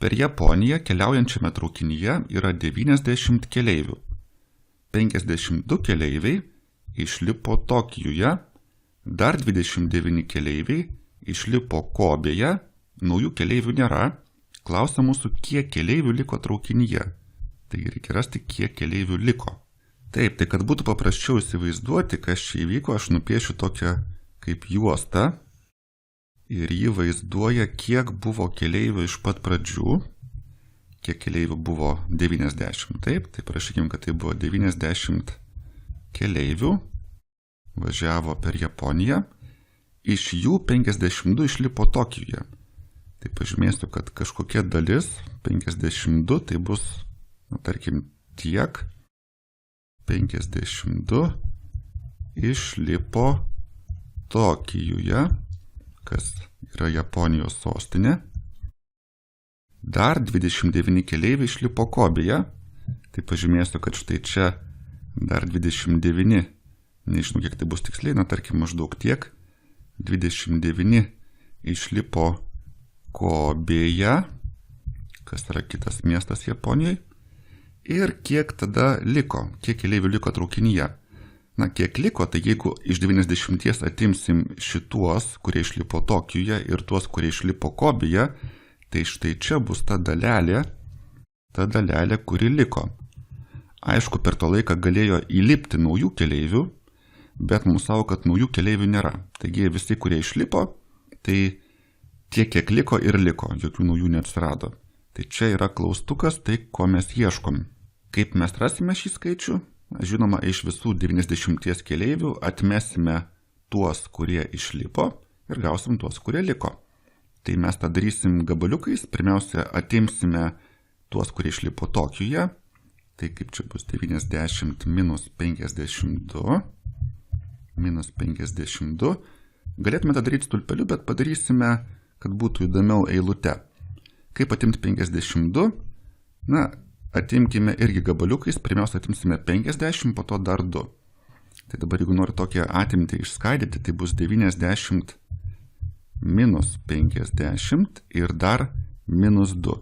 Per Japoniją keliaujančiame traukinyje yra 90 keleivių. 52 keleiviai išlipo Tokijuje, dar 29 keleiviai išlipo Kobėje, naujų keleivių nėra. Klausia mūsų, kiek keleivių liko traukinyje. Taigi reikia rasti, kiek keleivių liko. Taip, tai kad būtų paprasčiau įsivaizduoti, kas čia įvyko, aš nupiešiu tokią kaip juostą ir jį vaizduoja, kiek buvo keleivių iš pat pradžių. Kiek keleivių buvo 90, taip, tai parašykim, kad tai buvo 90 keleivių, važiavo per Japoniją, iš jų 52 išlipo Tokijuje. Tai pažymėsiu, kad kažkokia dalis, 52, tai bus, tarkim, tiek, 52 išlipo Tokijuje, kas yra Japonijos sostinė. Dar 29 keleiviai išlipo Kobėje, tai pažymėsiu, kad štai čia dar 29, nežinau, kiek tai bus tiksliai, tarkim, maždaug tiek, 29 išlipo Kobėje, kas yra kitas miestas Japonijoje, ir kiek tada liko, kiek keleivių liko traukinyje. Kiek liko, tai jeigu iš 90 atimsim šituos, kurie išlipo Tokijuje ir tuos, kurie išlipo Kobėje, tai štai čia bus ta dalelė, kuri liko. Aišku, per to laiką galėjo įlipti naujų keleivių, bet mums savo, kad naujų keleivių nėra. Taigi visi, kurie išlipo, tai tiek, kiek liko ir liko, jokių naujų neatsirado. Tai čia yra klaustukas, tai ko mes ieškom. Kaip mes rasime šį skaičių? Žinoma, iš visų 90 keleivių atmesime tuos, kurie išlipo ir gausim tuos, kurie liko. Tai mes tą darysim gabaliukais. Pirmiausia, atimsime tuos, kurie išlipo Tokijuje. Tai kaip čia bus 90 minus 52. Minus 52. Galėtume tą daryti stulpeliu, bet padarysime, kad būtų įdomiau eilute. Kaip atimti 52? Atimkime irgi gabaliukais. Pirmiausia, atimsime 50, po to dar 2. Tai dabar, jeigu noriu tokią atimti išskaidyti, tai bus 90 minus 50 ir dar minus 2.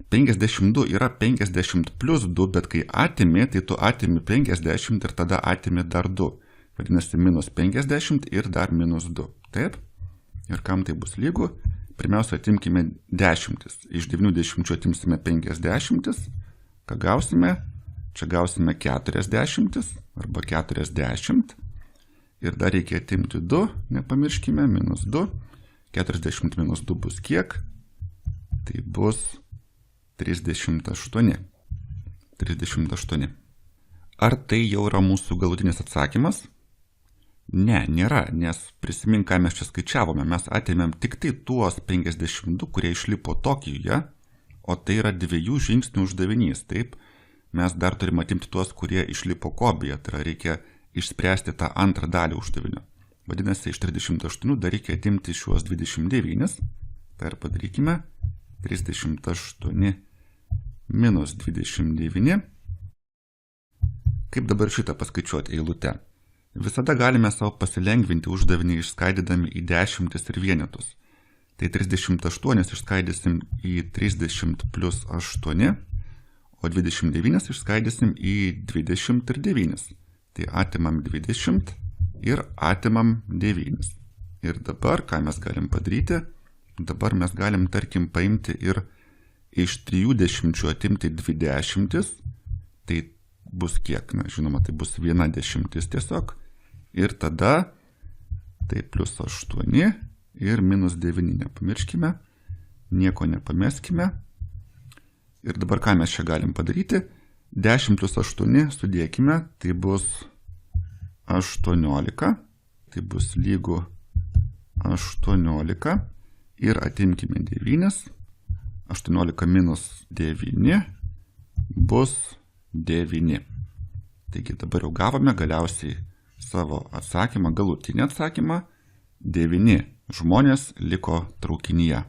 52 yra 50 plus 2, bet kai atimi, tai tu atimi 50 ir tada atimi dar 2. Vadinasi, minus 50 ir dar minus 2. Taip? Ir kam tai bus lygu? Pirmiausia, atimkime dešimtis. Iš 90 atimsime 50. Ką gausime? Čia gausime 40 arba 40. Ir dar reikia atimti 2, nepamirškime, minus 2. 40 minus 2 bus kiek? Tai bus 38. 38. Ar tai jau yra mūsų galutinis atsakymas? Ne, nėra, nes prisimink, ką mes čia skaičiavome. Mes atėmėm tik tai tuos 52, kurie išlipo Tokijuje, o tai yra 2 žingsnių uždavinys. Taip, mes dar turim atimti tuos, kurie išlipo Kobėje. Tai yra, reikia išspręsti tą antrą dalį uždavinio. Vadinasi, iš 38 dar reikia atimti šiuos 29. Tai ir padarykime. 38 minus 29. Kaip dabar šitą paskaičiuoti eilute? Visada galime savo pasilengvinti uždavinį išskaidydami į dešimtis ir vienetus. Tai 38 išskaidysim į 30 plus 8, o 29 išskaidysim į 20 ir 9. Tai atimam 20 ir atimam 9. Ir dabar, ką mes galim padaryti? Dabar mes galim, tarkim, paimti ir iš 30 atimti 20. Tai bus kiek? Žinoma, tai bus 1/10 tiesiog. Ir tada, tai plus 8 ir minus 9. Nepamirškime, nieko nepameskime. Ir dabar ką mes čia galim padaryti? 10 plus 8 sudėkime, tai bus 18. Tai bus lygu 18. Ir atimkime 9. 18 minus 9 bus 9. Taigi dabar jau gavome galiausiai savo atsakymą, galutinį atsakymą. 9 žmonės liko traukinyje.